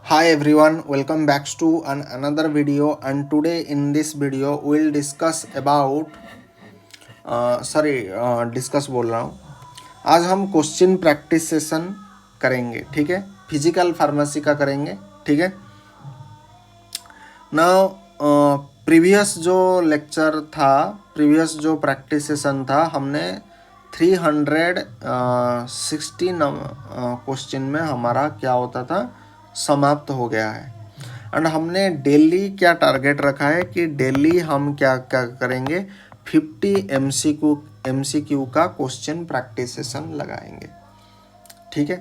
Hi everyone, welcome back to another video, and today in this video we'll discuss about discuss बोल रहा हूँ। आज हम question practice session करेंगे, ठीक है। फिजिकल फार्मेसी का करेंगे, ठीक है। नाउ प्रीवियस जो लेक्चर था, प्रीवियस जो प्रैक्टिस सेशन था, हमने 360 क्वेश्चन में हमारा क्या होता था, समाप्त हो गया है। एंड हमने डेली क्या टारगेट रखा है कि डेली हम क्या क्या करेंगे, 50 एमसीक्यू का क्वेश्चन प्रैक्टिस सेशन लगाएंगे, ठीक है।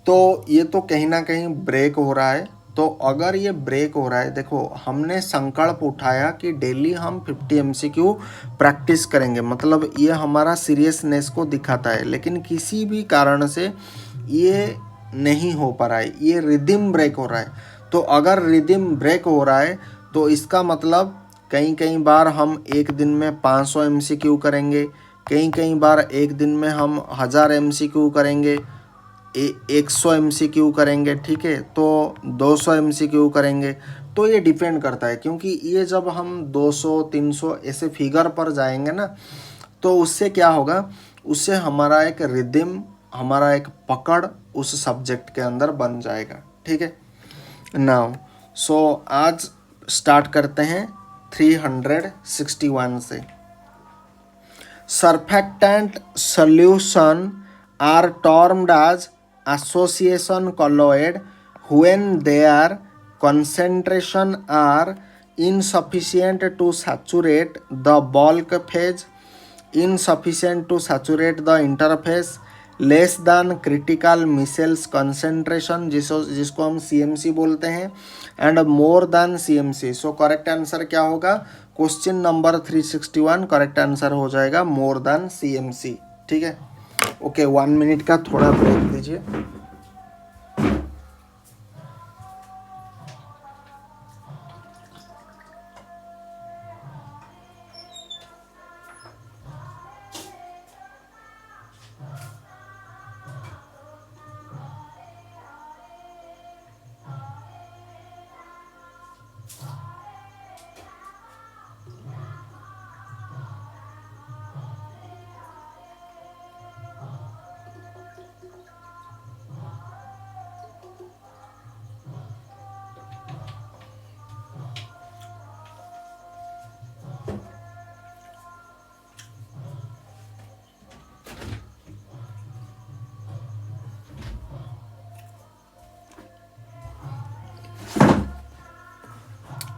तो ये तो कहीं ना कहीं ब्रेक हो रहा है। तो अगर ये ब्रेक हो रहा है, देखो हमने संकल्प उठाया कि डेली हम 50 एमसीक्यू प्रैक्टिस करेंगे, मतलब ये हमारा सीरियसनेस को दिखाता है। लेकिन किसी भी कारण से ये नहीं हो पा रहा है, ये रिदम ब्रेक हो रहा है। तो अगर रिदम ब्रेक हो रहा है तो इसका मतलब कई बार हम एक दिन में 500 एमसीक्यू करेंगे, कई बार एक दिन में हम 1000 एमसीक्यू करेंगे, 100 एमसीक्यू करेंगे, ठीक है। तो 200 एमसीक्यू करेंगे। तो ये डिपेंड करता है, क्योंकि ये जब हम 200 300 ऐसे फिगर पर जाएंगे ना, तो उससे क्या होगा, उससे हमारा एक रिदम, हमारा एक पकड़ उस सब्जेक्ट के अंदर बन जाएगा, ठीक है। नाउ आज स्टार्ट करते हैं 361 से। Surfactant solution are termed as association colloid when their concentration are insufficient to saturate the bulk phase, insufficient to saturate the interface, less than critical micelles concentration, जिसको हम सीएमसी बोलते हैं, and more than CMC. So correct answer क्या होगा, question number 361 correct answer हो जाएगा more than CMC, ठीक है। ओके, 1 मिनट का थोड़ा ब्रेक दीजिए।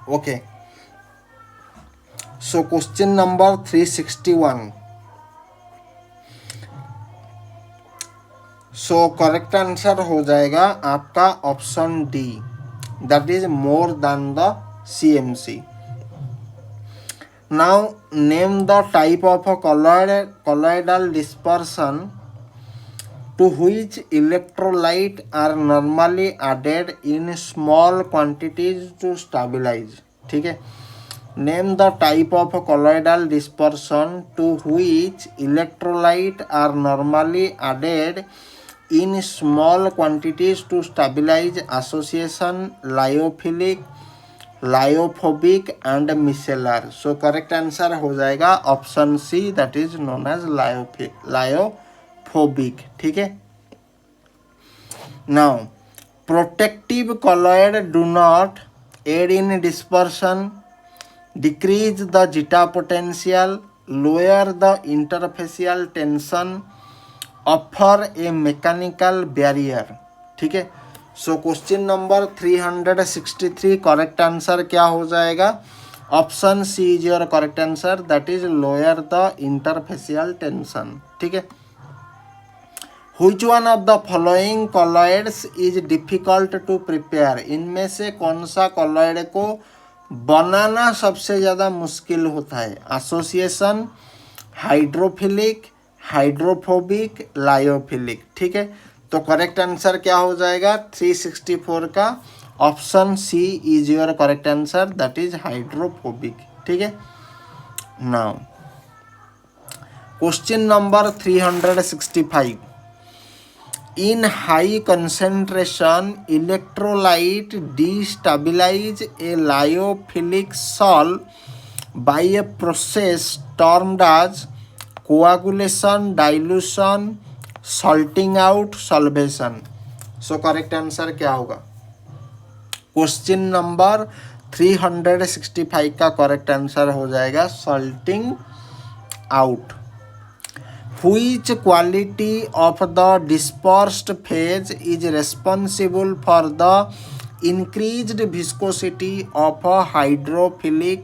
Okay, so question number 361. सो करेक्ट आंसर हो जाएगा आपका option D, that is more than the CMC. Now name the type of a colloidal dispersion to which electrolyte are normally added in small quantities to stabilize, ठीक है। Name the type of colloidal dispersion to which electrolyte are normally added in small quantities to stabilize association, lyophilic, lyophobic and micellar. So correct answer हो जाएगा option C, that is known as lyophobic, ठीक है। Now protective colloid do not aid in dispersion, decrease the zeta potential, lower the interfacial tension, offer a mechanical barrier, ठीक है। So question number 363 correct answer क्या हो जाएगा, option C is your correct answer, that is lower the interfacial tension, ठीक है। Which one of the following colloids is difficult to prepare, इनमें से कौन सा कॉलॉइड को बनाना सबसे ज़्यादा मुश्किल होता है, एसोसिएशन, हाइड्रोफिलिक, हाइड्रोफोबिक, लायोफिलिक, ठीक है। तो करेक्ट आंसर क्या हो जाएगा 364 का, option C is your correct answer, that is hydrophobic, ठीक है। Now question number 365, In high concentration, electrolyte destabilize a lyophilic salt by a process termed as coagulation, dilution, salting out, solvation. So correct answer क्या होगा? Question number 365 का correct answer हो जाएगा salting out. Which quality of the dispersed phase is responsible for the increased viscosity of a hydrophilic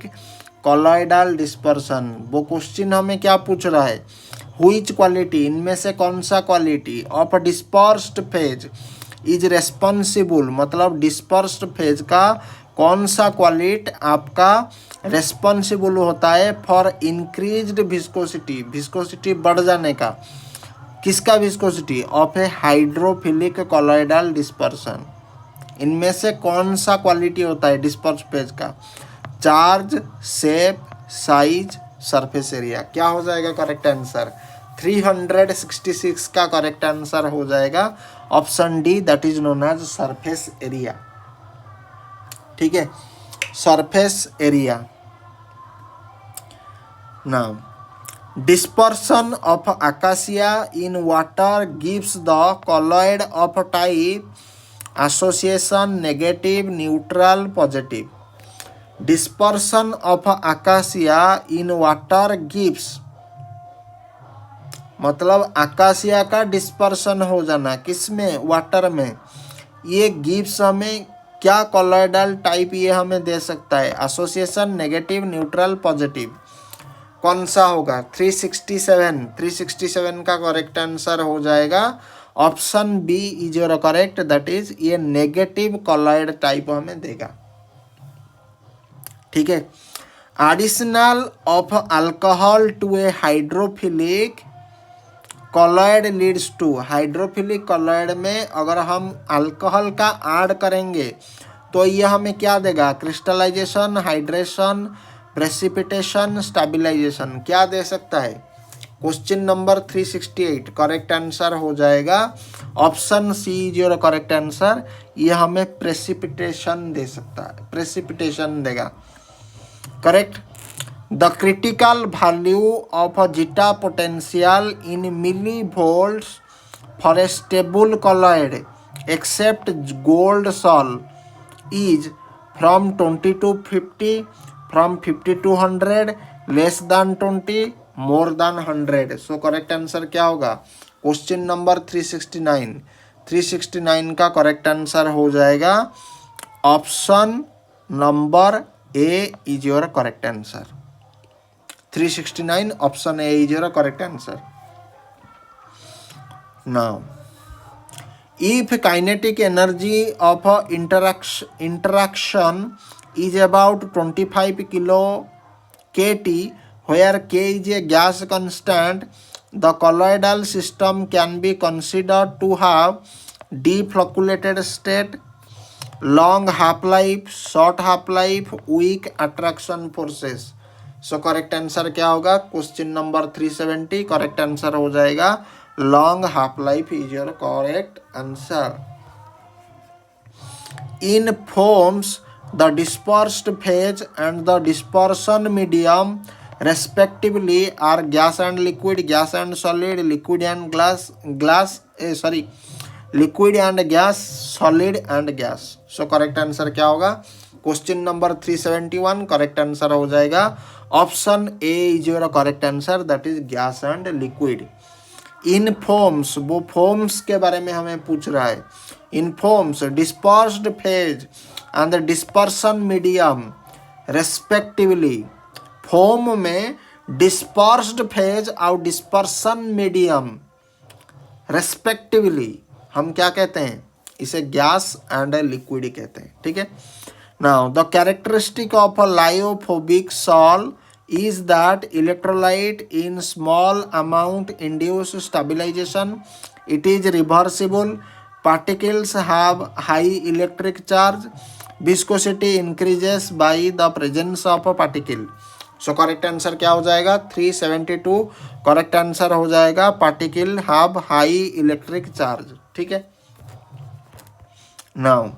colloidal dispersion? वो question हमें क्या पूछ रहा है? Which quality, इनमें से कौन सा quality of a dispersed phase is responsible, मतलब dispersed phase का कौन सा क्वालिटी आपका रेस्पॉन्सिबल होता है फॉर इंक्रीज्ड विस्कोसिटी, विस्कोसिटी बढ़ जाने का. किसका viscosity? Of A hydrophilic colloidal dispersion. इनमें से कौन सा क्वालिटी होता है डिस्पर्स फेज का? Charge, shape, size, surface area. क्या हो जाएगा करेक्ट आंसर? 366 का करेक्ट आंसर हो जाएगा option D, that is known as surface area. ठीक है, surface area. Now dispersion of acacia in water gives the colloid of type association negative, neutral, positive. Dispersion of acacia in water gives, मतलब acacia का dispersion हो जाना किसमें? Water में. ये gives हमें क्या कॉलॉइडल टाइप ये हमें दे सकता है? Association negative, neutral, positive. कौन सा होगा? 367 का करेक्ट आंसर हो जाएगा option B is your correct, that is ये नेगेटिव कॉलॉइड टाइप हमें देगा. ठीक है. Additional of alcohol to a hydrophilic colloid leads to, hydrophilic colloid में अगर हम अल्कोहल का ऐड करेंगे तो ये हमें क्या देगा? Crystallization, hydration, precipitation, stabilization. क्या दे सकता है? क्वेश्चन नंबर 368 करेक्ट आंसर हो जाएगा option C is your correct answer. ये हमें प्रेसिपिटेशन दे सकता है, प्रेसिपिटेशन देगा. Correct. The critical value of a zeta potential in millivolts for a stable colloid except gold sol is from 20 to 50, from 50 to 100, less than 20, more than 100. So correct answer क्या होगा? Question number 369 का correct answer हो जाएगा option number A is your correct answer. 369 option A is your correct answer. Now, if kinetic energy of a interaction is about 25 kilo kT, where K is a gas constant, the colloidal system can be considered to have deflocculated state, long half-life, short half-life, weak attraction forces. So correct answer क्या होगा? Question number 370 correct answer हो जाएगा long half life is your correct answer. In forms the dispersed phase and the dispersion medium respectively are gas and liquid, gas and solid, liquid and liquid and gas, solid and gas. So correct answer क्या होगा? Question number 371 correct answer हो जाएगा option A is your correct answer, that is gas and liquid. In forms, वो forms के बारे में हमें पूछ रहा है. In forms dispersed phase and dispersion medium respectively. Form में डिस्पर्स्ड फेज और डिस्पर्सन मीडियम रेस्पेक्टिवली हम क्या कहते हैं? इसे गैस एंड लिक्विड कहते हैं. ठीक है. Now, the characteristic of a lyophobic salt is that electrolyte in small amount induce stabilization. It is reversible. Particles have high electric charge. Viscosity increases by the presence of a particle. So correct answer क्या हो जाएगा? 372 correct answer हो जाएगा particle have high electric charge. ठीक है। Now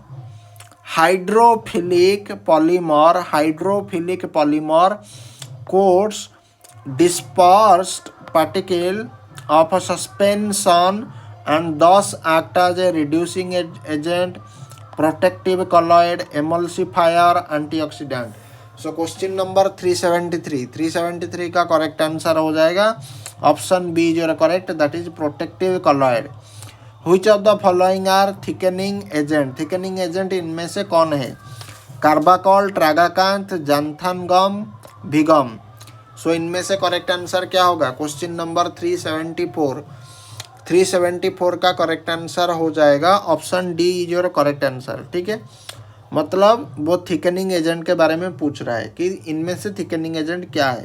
hydrophilic polymer coats dispersed particle of a suspension and thus act as a reducing agent, protective colloid, emulsifier, antioxidant. So question number 373 का correct answer हो जाएगा option B जो correct, that is protective colloid. Which of the following are thickening agent इनमें से कौन है? कार्बाकॉल, ट्रागाकांथ, जांथानगम, भिगम। सो इनमें से करेक्ट आंसर क्या होगा? क्वेश्चन नंबर 374 का करेक्ट आंसर हो जाएगा option D is your correct answer. ठीक है, मतलब वो थिकनिंग एजेंट के बारे में पूछ रहा है कि इनमें से थिकनिंग एजेंट क्या है।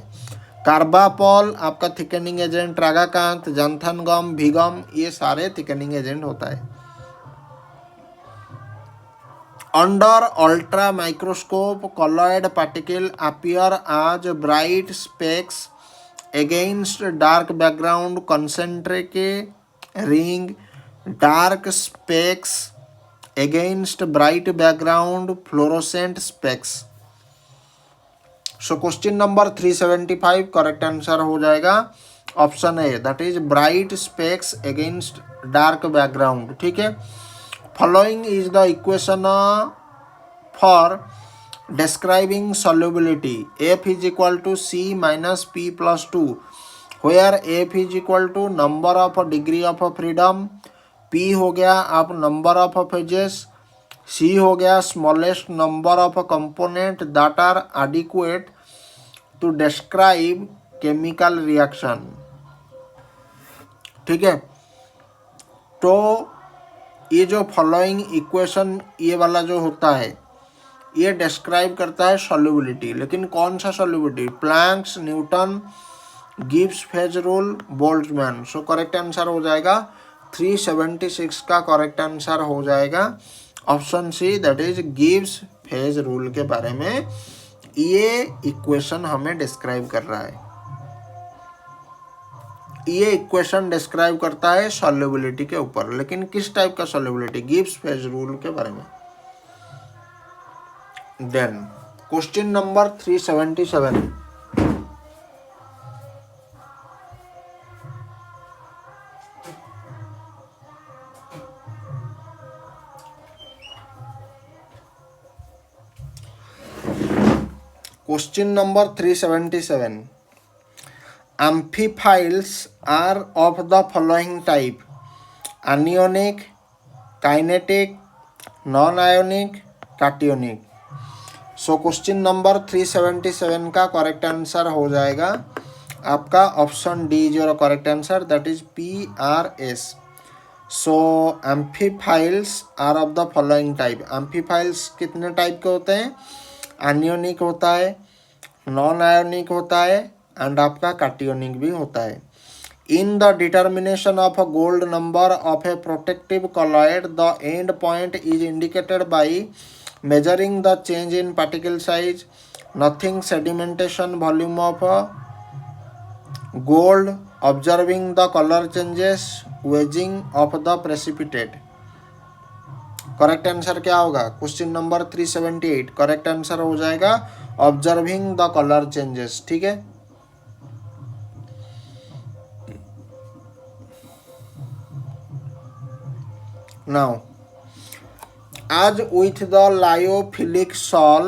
कार्बापॉल आपका थिकनिंग एजेंट, ट्रागाकांथ, जांथानगम, भिगम, ये सारे थिकनिंग एजेंट होता है। Under ultra microscope colloid particle appear as bright specks against dark background, concentric ring, dark specks against bright background, fluorescent specks. सो क्वेश्चन नंबर 375 करेक्ट आंसर हो जाएगा option A, that is bright specs against dark background. ठीक है, following is the equation for describing solubility. F is equal to C minus P plus 2, where F is equal to number of degree of freedom, P हो गया आप number of phases, C हो गया smallest number of component that are adequate to describe chemical reaction. ठीक है, तो ये जो फॉलोइंग इक्वेशन ये वाला जो होता है ये डिस्क्राइब करता है सॉल्युबिलिटी, लेकिन कौन सा solubility? Planck's, Newton, Gibbs phase rule, Boltzmann. So correct answer हो जाएगा 376 का करेक्ट आंसर हो जाएगा option C, that is Gibbs phase rule के बारे में ये इक्वेशन हमें डिस्क्राइब कर रहा है। ये इक्वेशन डिस्क्राइब करता है सॉल्युबिलिटी के ऊपर, लेकिन किस टाइप का सॉल्युबिलिटी? गिब्स फेज रूल के बारे में। Then question number 377, question number 377, amphiphils are of the following type: anionic, kinetic, non-ionic, cationic. So question number 377 का करेक्ट आंसर हो जाएगा आपका ऑप्शन डी जो correct answer, that is PRS. So amphiphiles are of the following type. Amphiphiles कितने type के होते हैं? एनियोनिक होता है, नॉन आयोनिक होता है एंड आपका कैटियोनिक भी होता है। In the determination of a gold number of A protective colloid the end point is indicated by measuring the change in particle size, nothing sedimentation volume of gold, observing the color changes, weighing of the precipitate. Correct answer क्या होगा? Question number 378 correct answer हो जाएगा observing the colour changes. ठीक है, now as with the lyophilic sol,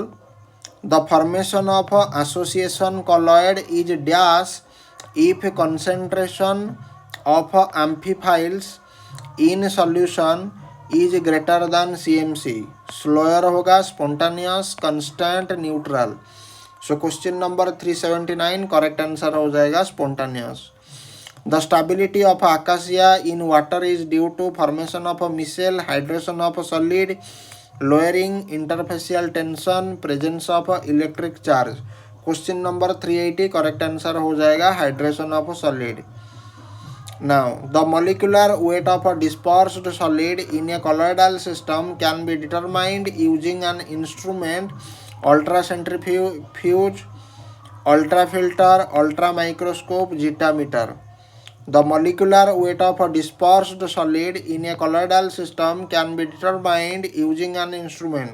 the formation of association colloid is dash if concentration of amphiphils in solution is greater than CMC. slower होगा, spontaneous, constant, neutral. so question number 379 correct answer हो जाएगा spontaneous. The stability of acacia in water is due to formation of a micelle, hydration of a solid, lowering interfacial tension, presence of a electric charge. Question number 380 correct answer हो जाएगा hydration of a solid. Now the molecular weight of a dispersed solid in a colloidal system can be determined using an instrument: ultracentrifuge, ultrafilter, ultramicroscope, zeta meter. The molecular weight of a dispersed solid in a colloidal system can be determined using an instrument.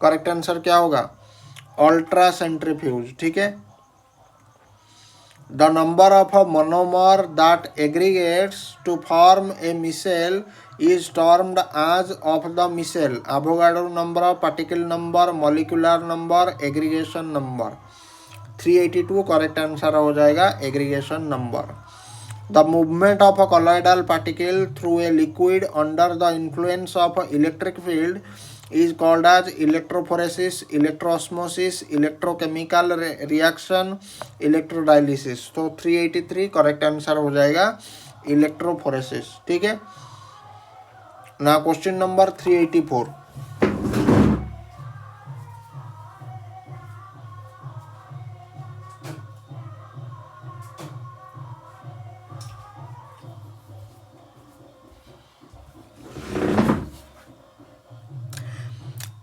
Correct answer क्या होगा? Ultra centrifuge. ठीक है. The number of a monomer that aggregates to form a micelle is termed as of the micelle. Avogadro number, particle number, molecular number, aggregation number. 382 correct answer हो जाएगा aggregation number. The movement of a colloidal particle through a liquid under the influence of electric field is called as electrophoresis, electroosmosis, electrochemical reaction, electrodialysis. तो 383 correct answer हो जाएगा electrophoresis. ठीक है. ना question number 384.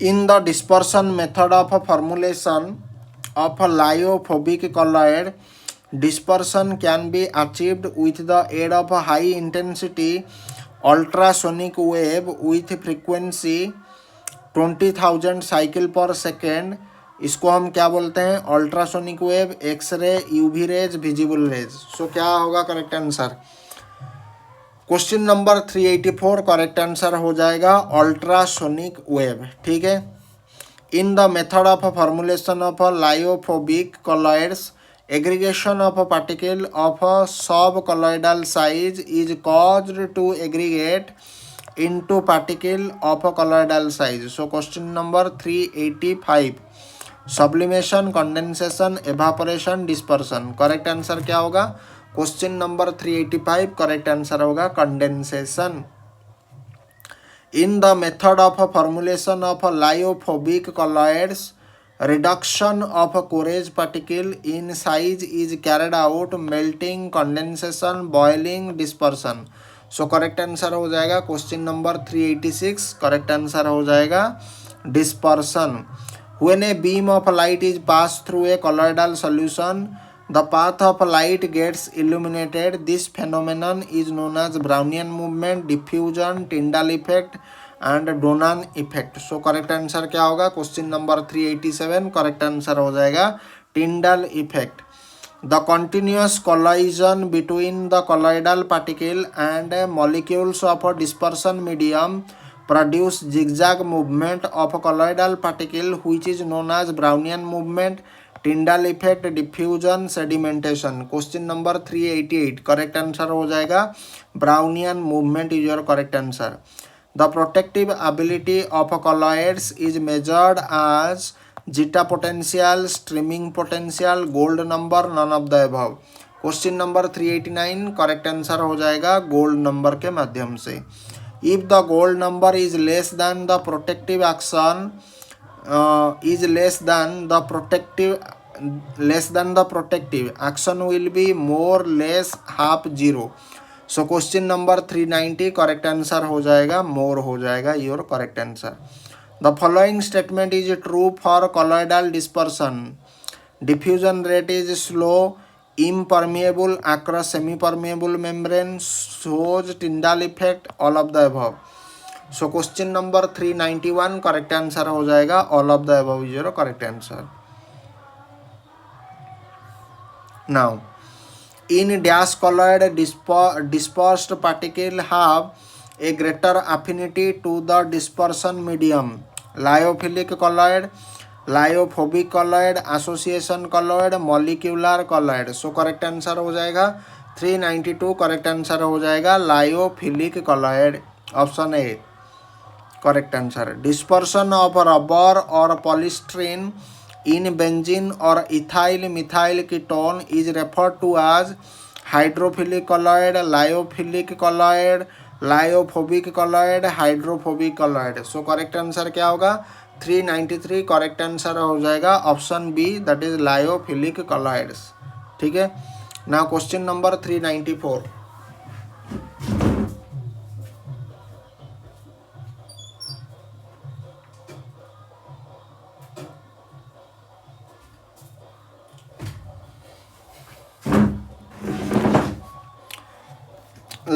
In the dispersion method of formulation of a lyophobic colloid, dispersion can be achieved with the aid of a high intensity ultrasonic wave with frequency 20,000 cycle पर second. इसको हम क्या बोलते हैं? Ultrasonic wave, X-ray, UV rays, visible rays. So क्या होगा correct answer? Question number 384 correct answer हो जाएगा अल्ट्रासोनिक वेव. ठीक है. In the method of formulation of lyophobic colloids, aggregation of particle of sub colloidal size is caused to aggregate into particle of colloidal size. So question number 385 sublimation, condensation, evaporation, dispersion. Correct answer क्या होगा? Question number 385 correct answer होगा condensation. In the method of formulation of lyophobic colloids, reduction of coarse particle in size is carried out melting, condensation, boiling, dispersion. So correct answer हो जाएगा question number 386 correct answer हो जाएगा dispersion. When a beam of light is pass through a colloidal solution, the path of light gets illuminated. This phenomenon is known as Brownian movement, diffusion, Tyndall effect and Donan effect. So correct answer क्या होगा? Question number 387 correct answer हो जाएगा Tyndall effect. The continuous collision between the colloidal particle and molecules of a dispersion medium produce zigzag movement of a colloidal particle which is known as Brownian movement, Tyndall effect, diffusion, sedimentation. Question number 388 correct answer हो जाएगा Brownian movement is your correct answer. The protective ability of colloids is measured as zeta potential, streaming potential, gold number, none of the above. Question number 389 correct answer हो जाएगा gold number के माध्यम से. If the gold number is less than the protective action is less than the protective action will be more less half zero. So question number 390 correct answer हो जाएगा मोर हो जाएगा your correct answer. The following statement is true for colloidal dispersion. Diffusion rate is slow, impermeable across semi-permeable membrane, shows Tyndall effect, all of the above. So question number 391 correct answer हो जाएगा all of the above is your correct answer. Now in dash colloid dispersed particle have a greater affinity to the dispersion medium. Lyophilic colloid, lyophobic colloid, association colloid, molecular colloid. So correct answer हो जाएगा 392 correct answer हो जाएगा lyophilic colloid, option A correct answer. Dispersion of rubber और polystyrene in benzene और ethyl methyl ketone is referred to as hydrophilic colloid, lyophilic colloid, lyophobic colloid, hydrophobic colloid. So correct answer क्या होगा? 393 correct answer हो जाएगा option B, that is lyophilic colloids. ठीक है. Now question number 394.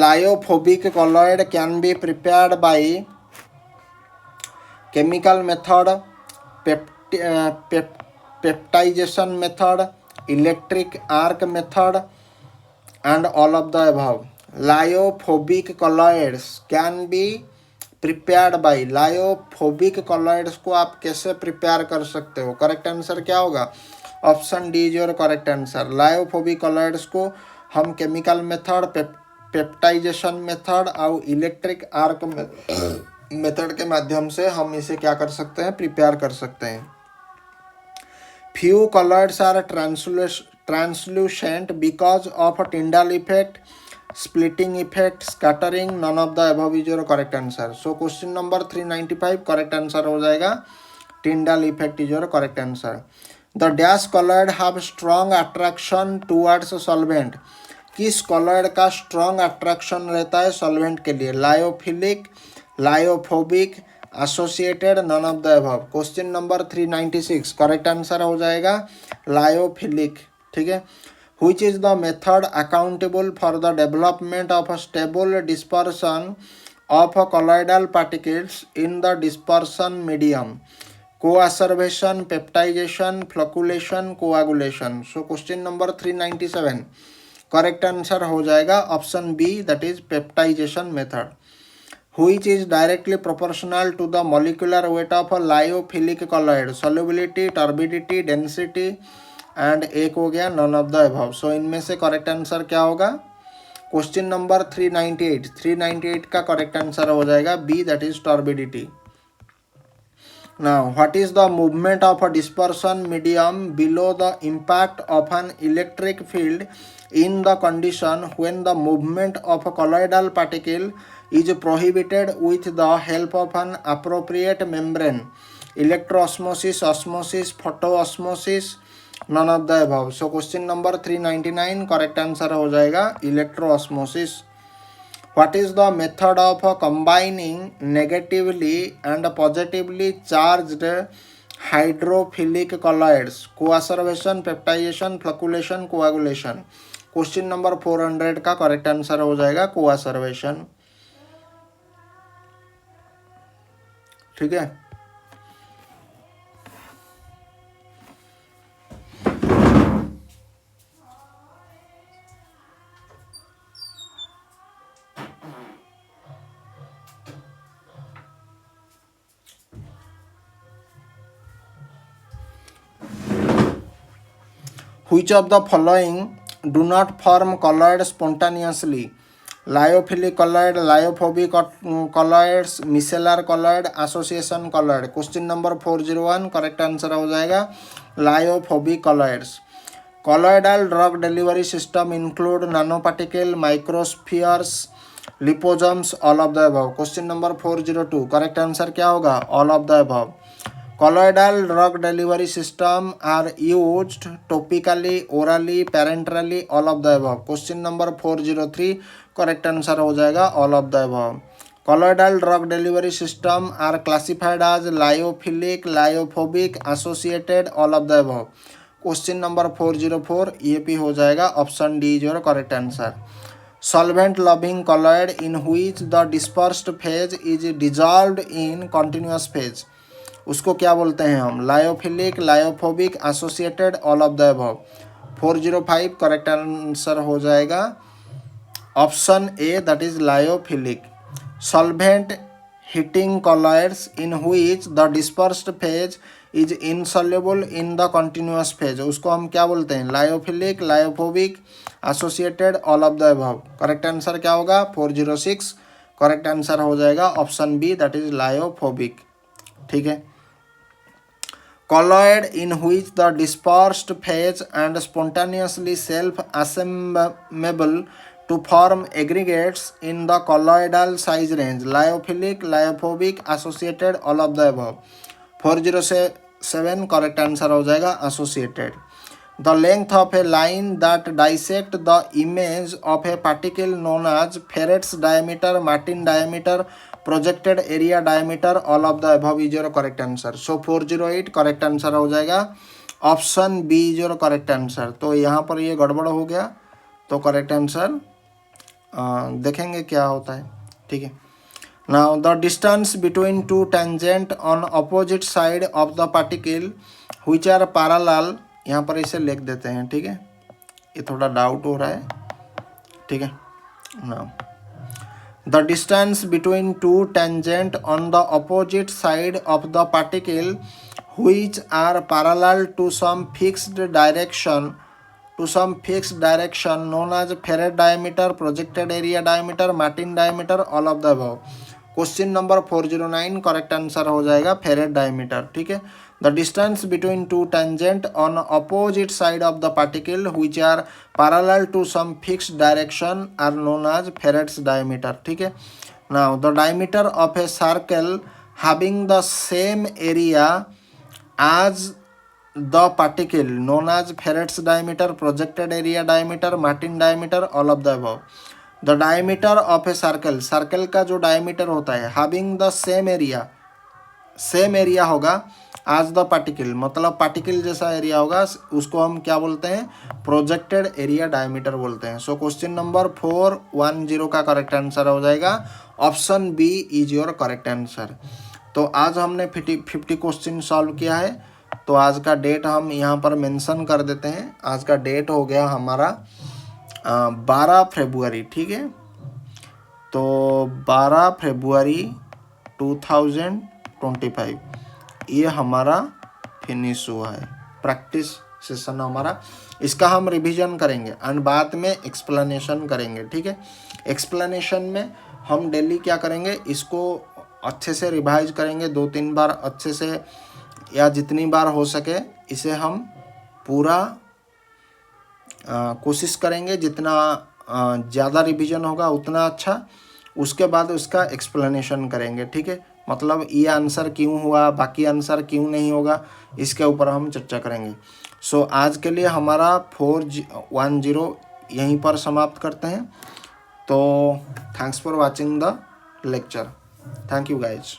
Lyophobic colloid can be prepared by chemical method, peptization method, electric arc method and all of the above. Lyophobic colloids can be prepared by, lyophobic colloids को आप कैसे prepare कर सकते हो? Correct answer क्या होगा? Option D is your correct answer. Lyophobic colloids को हम केमिकल मेथड, पेप्टाइजेशन मेथड और इलेक्ट्रिक आर्क मेथड के माध्यम से हम इसे क्या कर सकते हैं? प्रिपेयर कर सकते हैं। Few colloids are translucent because of Tyndall effect, splitting effect, scattering. None of the above is your correct answer. So question number 395 correct answer हो जाएगा Tyndall effect is your correct answer. The dash colloid have strong attraction towards solvent. किस colloid का strong attraction रहता है solvent के लिए? Lyophilic, lyophobic, associated, none of the above. Question number 396 correct answer हो जाएगा लायोफिलिक। ठीक है। Which is the method accountable for the development of a stable dispersion of colloidal particles in the dispersion medium? Co-acervation, peptidation, flocculation, coagulation. So question number 397 correct answer हो जाएगा option B, that is peptization method. Which is directly proportional to the molecular weight of a lyophilic colloid? Solubility, turbidity, density and एक हो गया none of the above. सो इनमें से correct answer क्या होगा? Question number 398 का करेक्ट आंसर हो जाएगा B, that is turbidity. Now what is the movement of a dispersion medium below the impact of an electric field in the condition when the movement of a colloidal particle is prohibited with the help of an appropriate membrane? Electroosmosis, osmosis, photoosmosis, none of the above. So question number 399 correct answer हो जाएगा electroosmosis. What is the method of combining negatively and positively charged hydrophilic colloids? Co-acervation, peptidation, flocculation, coagulation. Question number 400 का correct answer हो जाएगा कोआसर्वेशन। ठीक है। Which of the following do not form colloid spontaneously? Lyophilic colloid, lyophobic colloids, micellar colloid, association colloid. Question number 401 correct answer हो जाएगा lyophobic colloids. Colloidal drug delivery system include nanoparticle, microspheres, liposomes, all of the above. Question number 402 correct answer क्या होगा? All of the above. Colloidal drug delivery system are used topically, orally, parenterally, all of the above. Question number 403 correct answer हो जाएगा all of the above. Colloidal drug delivery system are classified as lyophilic, lyophobic, associated, all of the above. Question number 404 ये भी हो जाएगा option D is your correct answer. Solvent loving colloid in which the dispersed phase is dissolved in continuous phase, उसको क्या बोलते हैं हम? Lyophilic, lyophobic, associated, all of the above. 405 correct answer हो जाएगा option A, that is lyophilic. Solvent heating colloids in which the dispersed phase is insoluble in the continuous phase, उसको हम क्या बोलते हैं? Lyophilic, lyophobic, associated, all of the above. Correct answer क्या होगा? 406 correct answer हो जाएगा option B, that is lyophobic. ठीक है। Colloid in which the dispersed phase and spontaneously self-assemble to form aggregates in the colloidal size range. Lyophilic, lyophobic, associated, all of the above. 407 correct answer हो जाएगा associated. The length of a line that dissect the image of a particle known as ferret's diameter, Martin diameter, projected area diameter, all of the above is your correct answer. So 408 correct answer हो जाएगा option B is your correct answer. तो यहाँ पर ये गड़बड़ हो गया, तो करेक्ट आंसर देखेंगे क्या होता है, ठीक है। Now the distance between two tangent on opposite side of the particle which are parallel, यहाँ पर इसे लिख देते हैं, ठीक है, ये थोड़ा डाउट हो रहा है, ठीक है। Now the distance between two tangent on the opposite side of the particle which are parallel to some fixed direction known as ferrite diameter, projected area diameter, Martin diameter, all of the above। Question number 409 correct answer हो जाएगा Feret diameter, ठीक है। The distance between two tangent on opposite side of the particle which are parallel to some fixed direction are known as Feret's diameter, ठीक है। Now the diameter of a circle having the same area as the particle known as Ferret's diameter, projected area diameter, Martin diameter, all of the above। the diameter of a circle, circle का जो diameter होता है having the same area, same area होगा as the particle, मतलब particle जैसा area होगा, उसको हम क्या बोलते हैं, प्रोजेक्टेड एरिया डायमीटर बोलते हैं। सो क्वेश्चन नंबर 410 का करेक्ट आंसर हो जाएगा option B is your correct answer. तो आज हमने 50 क्वेश्चन सॉल्व किया है। तो आज का डेट हम यहाँ पर मेंशन कर देते हैं। आज का डेट हो गया हमारा 12 फरवरी, ठीक है। तो 12 फरवरी 2025 ये हमारा फिनिश हुआ है प्रैक्टिस सेशन हमारा। इसका हम रिवीजन करेंगे एंड बाद में एक्सप्लेनेशन करेंगे, ठीक है। एक्सप्लेनेशन में हम डेली क्या करेंगे, इसको अच्छे से रिवाइज करेंगे 2-3 बार अच्छे से, या जितनी बार हो सके इसे हम पूरा कोशिश करेंगे, जितना ज़्यादा रिवीजन होगा उतना अच्छा। उसके बाद उसका एक्सप्लेनेशन करेंगे, ठीक है। मतलब ये आंसर क्यों हुआ, बाकी आंसर क्यों नहीं होगा, इसके ऊपर हम चर्चा करेंगे। सो आज के लिए हमारा 410 यहीं पर समाप्त करते हैं। तो thanks for watching the lecture. Thank you guys।